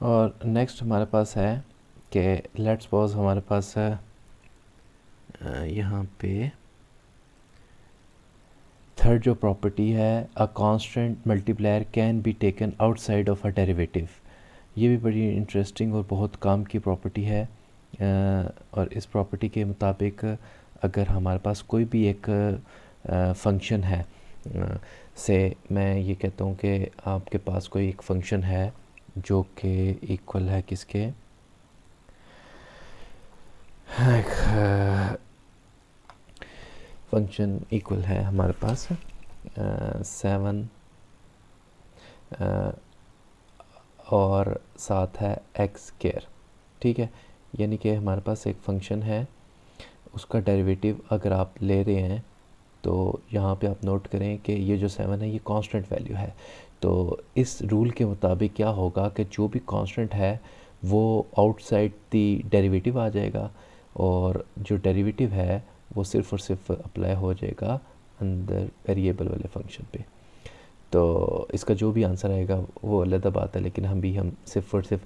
और नेक्स्ट हमारे पास है कि लेट्स सपोज हमारे पास यहाँ पे थर्ड जो प्रॉपर्टी है, a constant multiplier can be taken outside of a derivative. ये भी बड़ी इंटरेस्टिंग और बहुत काम की प्रॉपर्टी है। और इस प्रॉपर्टी के मुताबिक अगर हमारे पास कोई भी एक फंक्शन है, से मैं ये कहता हूँ कि आपके पास कोई एक फंक्शन है जो कि इक्वल है किसके, फंक्शन इक्वल है हमारे पास 7 और साथ है एक्स स्क्वायर। ठीक है, यानी कि हमारे पास एक फंक्शन है, उसका डेरिवेटिव अगर आप ले रहे हैं तो यहाँ पे आप नोट करें कि ये जो 7 है ये कांस्टेंट वैल्यू है। तो इस रूल के मुताबिक क्या होगा कि जो भी कांस्टेंट है वो आउटसाइड दी डेरिवेटिव आ जाएगा, और जो डेरिवेटिव है वो सिर्फ़ और सिर्फ अप्लाई हो जाएगा अंदर वेरिएबल वाले फंक्शन पे। तो इसका जो भी आंसर आएगा वो अलग बात है, लेकिन हम सिर्फ और सिर्फ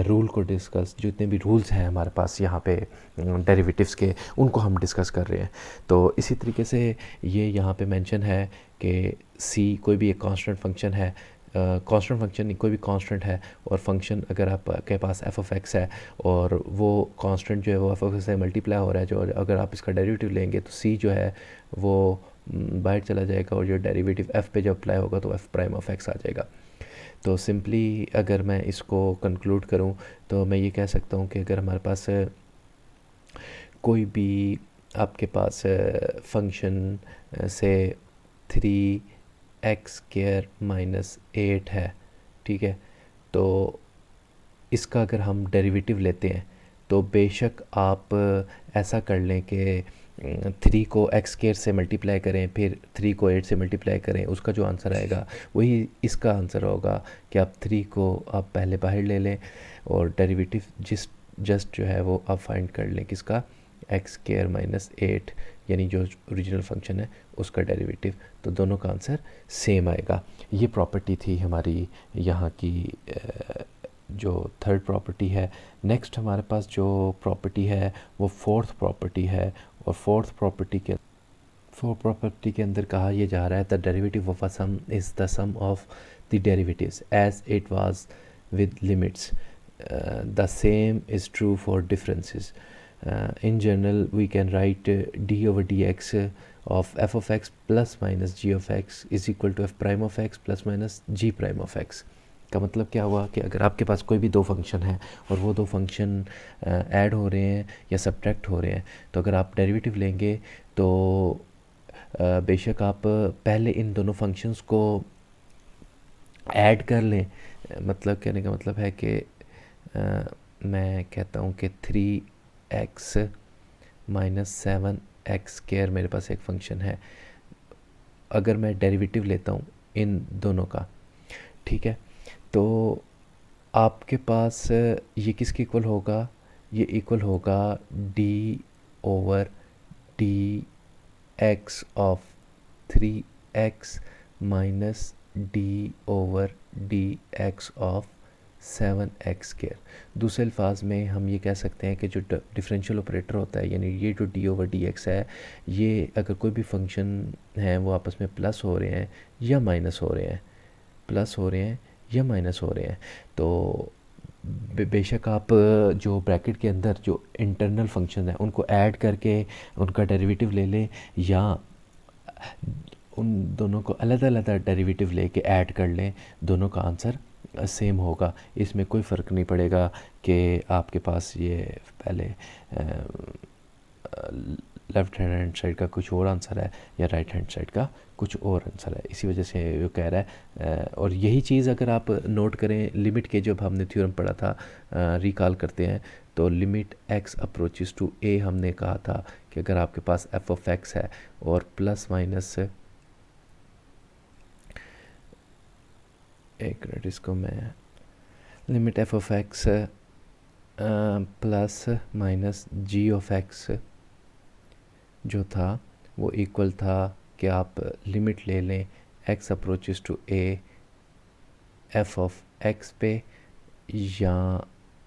रूल को डिस्कस, जितने भी रूल्स हैं हमारे पास यहाँ पे डेरिवेटिव्स के, उनको हम डिस्कस कर रहे हैं। तो इसी तरीके से ये यहाँ पे मेंशन है कि सी कोई भी एक कांस्टेंट फंक्शन है, कांस्टेंट फंक्शन कोई भी कांस्टेंट है, और फंक्शन अगर आपके पास एफ ऑफ एक्स है और वो कांस्टेंट जो है वो एफ ऑफ एक्स से मल्टीप्लाई हो रहा है, जो अगर आप इसका डेरिवेटिव लेंगे तो सी जो है वो बाहर चला जाएगा, और जो डेरिवेटिव एफ़ पे जब अप्लाई होगा तो एफ़ प्राइम ऑफ एक्स आ जाएगा। तो सिंपली अगर मैं इसको कंक्लूड करूं तो मैं ये कह सकता हूं कि अगर हमारे पास कोई भी आपके पास फंक्शन से 3x² - 8 है, ठीक है, तो इसका अगर हम डेरिवेटिव लेते हैं तो बेशक आप ऐसा कर लें कि 3 को x² से मल्टीप्लाई करें, फिर 3 को 8 से मल्टीप्लाई करें, उसका जो आंसर आएगा वही इसका आंसर होगा कि आप 3 को आप पहले बाहर ले लें और डेरिवेटिव जस्ट जो है वो आप फाइंड कर लें किसका, x² - 8, यानी जो ओरिजिनल फंक्शन है उसका डेरिवेटिव, तो दोनों का आंसर सेम आएगा। ये प्रॉपर्टी थी हमारी यहाँ की जो थर्ड प्रॉपर्टी है। नेक्स्ट हमारे पास जो प्रॉपर्टी है वो फोर्थ प्रॉपर्टी है, और फोर्थ प्रॉपर्टी के अंदर कहा यह जा रहा है the derivative of a sum is the sum of the derivatives as it was with limits, the same is true for differences. In general we can write d over dx of f of x plus minus g of x is equal to f prime of x plus minus g prime of x। का मतलब क्या हुआ कि अगर आपके पास कोई भी दो फंक्शन है और वो दो फंक्शन ऐड हो रहे हैं या सब्ट्रैक्ट हो रहे हैं, तो अगर आप डेरिवेटिव लेंगे तो बेशक आप पहले इन दोनों फंक्शंस को ऐड कर लें। मतलब कहने का मतलब है कि मैं कहता हूँ कि 3x - 7x² मेरे पास एक फंक्शन है, अगर मैं डेरिवेटिव लेता हूँ इन दोनों का, ठीक है, तो आपके पास ये किसके इक्वल होगा, ये इक्वल होगा d over dx of 3x minus d over dx of 7x²। दूसरे अल्फाज में हम ये कह सकते हैं कि जो डिफरेंशियल ऑपरेटर होता है, यानी ये जो d ओवर dx है, ये अगर कोई भी फंक्शन है वो आपस में प्लस हो रहे हैं या माइनस हो रहे हैं, प्लस हो रहे हैं या माइनस हो रहे हैं, तो बेशक आप जो ब्रैकेट के अंदर जो इंटरनल फंक्शन है उनको ऐड करके उनका डेरिवेटिव ले लें, या उन दोनों को अलग अलग डेरिवेटिव लेके ऐड कर लें, दोनों का आंसर सेम होगा। इसमें कोई फ़र्क नहीं पड़ेगा कि आपके पास ये पहले लेफ़्ट हैंड साइड का कुछ और आंसर है या राइट हैंड साइड का कुछ और आंसर है। इसी वजह से वो कह रहा है, और यही चीज़ अगर आप नोट करें लिमिट के, जब हमने थ्योरम पढ़ा था, रिकॉल करते हैं, तो limit x approaches to a हमने कहा था कि अगर आपके पास f ऑफ x है और प्लस माइनस, एक मिनट इसको मैं, limit f of x plus minus g of x जो था वो इक्वल था कि आप लिमिट ले लें x approaches to a f of x पे या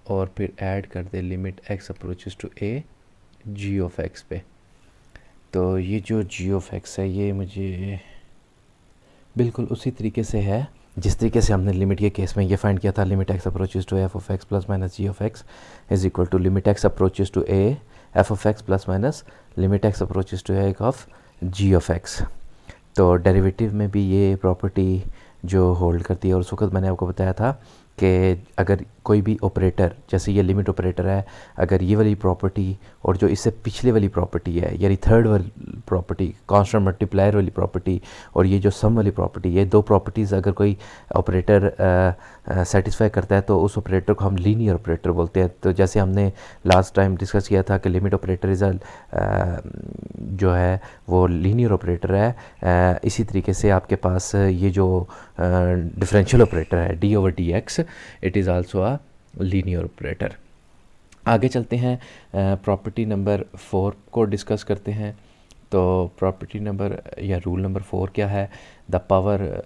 और फिर ऐड कर दे limit x approaches to a g of x पे। तो ये जो g ऑफ x है ये मुझे बिल्कुल उसी तरीके से है जिस तरीके से हमने लिमिट के केस में ये फाइंड किया था, limit x approaches to f of x plus minus g of x is equal to limit x approaches to a f of x plus minus limit x approaches to a of g of x। तो derivative में भी ये property जो hold करती है, और उस वक्त मैंने आपको बताया था कि अगर कोई भी ऑपरेटर, जैसे ये लिमिट ऑपरेटर है, अगर ये वाली प्रॉपर्टी और जो इससे पिछले वाली प्रॉपर्टी है यानी थर्ड वाली प्रॉपर्टी कांस्टेंट मल्टीप्लायर वाली प्रॉपर्टी और ये जो सम वाली प्रॉपर्टी, ये दो प्रॉपर्टीज़ अगर कोई ऑपरेटर सेटिस्फाई करता है तो उस ऑपरेटर को हम लीनियर ऑपरेटर बोलते हैं। तो जैसे हमने लास्ट टाइम डिस्कस किया था कि लिमिट ऑपरेटर इज़ जो है वो लीनियर ऑपरेटर है, इसी तरीके से आपके पास ये जो डिफरेंशियल ऑपरेटर है D over D x, it is also a linear operator. आगे चलते हैं, प्रॉपर्टी नंबर 4 को डिस्कस करते हैं। तो प्रॉपर्टी नंबर या रूल नंबर 4 क्या है? द पावर,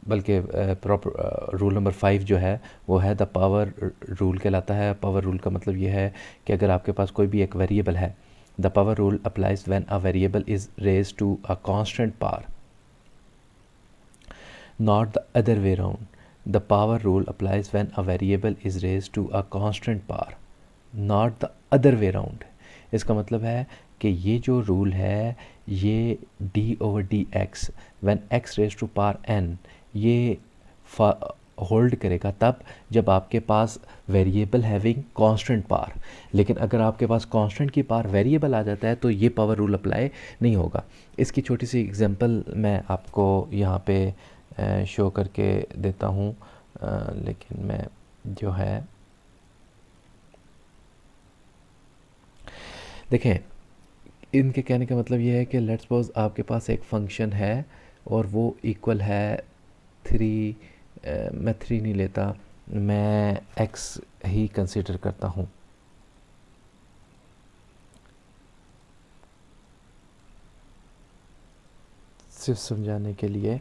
बल्कि रूल नंबर 5 जो है वो है द पावर रूल कहलाता है। पावर रूल का मतलब ये है कि अगर आपके पास कोई भी एक वेरिएबल है, the power rule applies when a variable is raised to a constant power, not the other way around. The power rule applies when a variable is raised to a constant power, not the other way around. इसका मतलब है कि ये जो rule है ये d over dx when x raised to power n ये hold करेगा तब जब आपके पास वेरिएबल हैविंग कांस्टेंट पावर। लेकिन अगर आपके पास कांस्टेंट की पावर वेरिएबल आ जाता है तो ये पावर रूल अप्लाई नहीं होगा। इसकी छोटी सी एग्जांपल मैं आपको यहाँ पे शो करके देता हूँ, लेकिन मैं जो है देखें, इनके कहने का मतलब ये है कि लेट्स सपोज आपके पास एक फंक्शन है और वो इक्वल है 3, मैं 3 नहीं लेता, मैं x ही कंसीडर करता हूँ। सिर्फ समझाने के लिए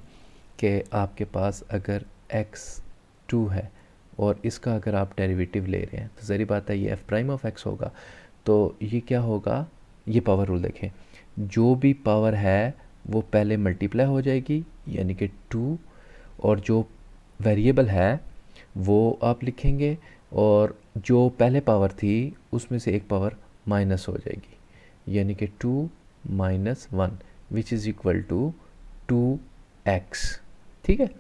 कि आपके पास अगर x2 है और इसका अगर आप डेरिवेटिव ले रहे हैं तो ज़ाहिर बात है ये f प्राइम ऑफ x होगा। तो ये क्या होगा, ये पावर रूल देखें, जो भी पावर है वो पहले मल्टीप्लाई हो जाएगी यानी कि 2, और जो वेरिएबल है वो आप लिखेंगे और जो पहले पावर थी उसमें से एक पावर माइनस हो जाएगी यानी कि 2 minus 1 which is equal to 2x। ठीक है।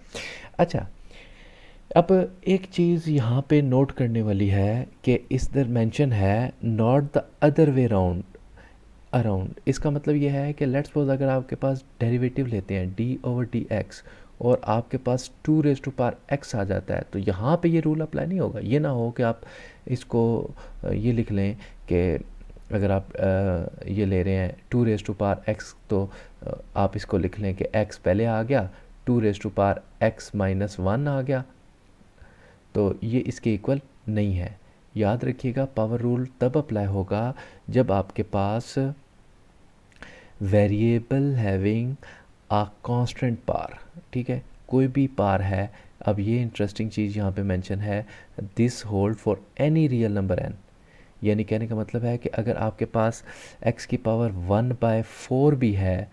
अच्छा, अब एक चीज़ यहाँ पे नोट करने वाली है कि इस दर मेंशन है not the other way around. इसका मतलब ये है कि लेट्स सपोज अगर आपके पास डेरिवेटिव लेते हैं d ओवर dx और आपके पास 2 रेज़ टू पावर x आ जाता है तो यहाँ पे ये रूल अप्लाई नहीं होगा। ये ना हो कि आप इसको ये लिख लें कि अगर आप ये ले रहे हैं 2 रेज़ टू पावर x तो आप इसको लिख लें कि x पहले आ गया, 2 raise to power x minus 1 आ गया, तो ये इसके इक्वल नहीं है। याद रखिएगा पावर रूल तब अप्लाई होगा जब आपके पास वेरिएबल हैविंग आ कांस्टेंट पावर, ठीक है, कोई भी पावर है। अब ये इंटरेस्टिंग चीज़ यहाँ पे मेंशन है, this hold for any real number n, यानी कहने का मतलब है कि अगर आपके पास x की पावर 1/4 भी है,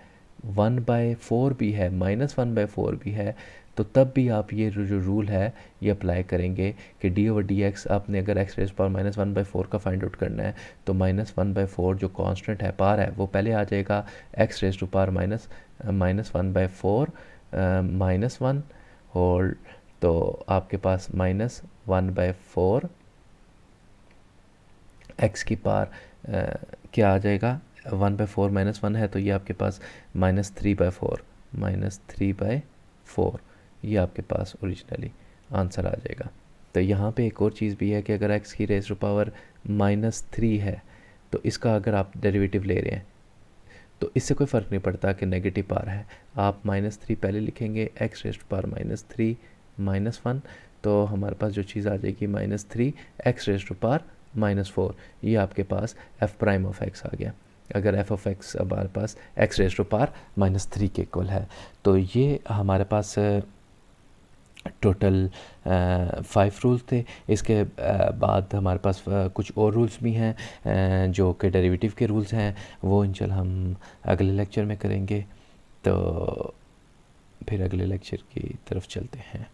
1/4 भी है, -1/4 भी है, तो तब भी आप ये जो रूल है ये अप्लाई करेंगे कि d ओवर डी एक्स आपने अगर x रेज़ पावर -1/4 का फाइंड आउट करना है तो -1/4 जो कांस्टेंट है पावर है वो पहले आ जाएगा, x raise to power -1/4 -1 whole, तो आपके पास -1/4 x की पावर क्या आ जाएगा, 1/4 -1 है तो ये आपके पास -3/4 ये आपके पास ओरिजिनली आंसर आ जाएगा। तो यहाँ पे एक और चीज़ भी है कि अगर x की रेज़ टू पावर -3 है तो इसका अगर आप डेरिवेटिव ले रहे हैं तो इससे कोई फ़र्क नहीं पड़ता कि नेगेटिव पावर है, आप -3 पहले लिखेंगे, x रेज़ टू पावर -3 -1, तो हमारे पास जो चीज़ आ जाएगी -3 x रेज़ टू पावर -4, ये आपके पास f प्राइम ऑफ x आ गया। अगर f ऑफ x हमारे पास x रेज़ टू पावर -3 के इक्वल है तो ये हमारे पास टोटल 5 रूल्स थे। इसके बाद हमारे पास कुछ और रूल्स भी हैं जो कि डेरिवेटिव के रूल्स हैं, वो इंशाल्लाह हम अगले लेक्चर में करेंगे। तो फिर अगले लेक्चर की तरफ चलते हैं।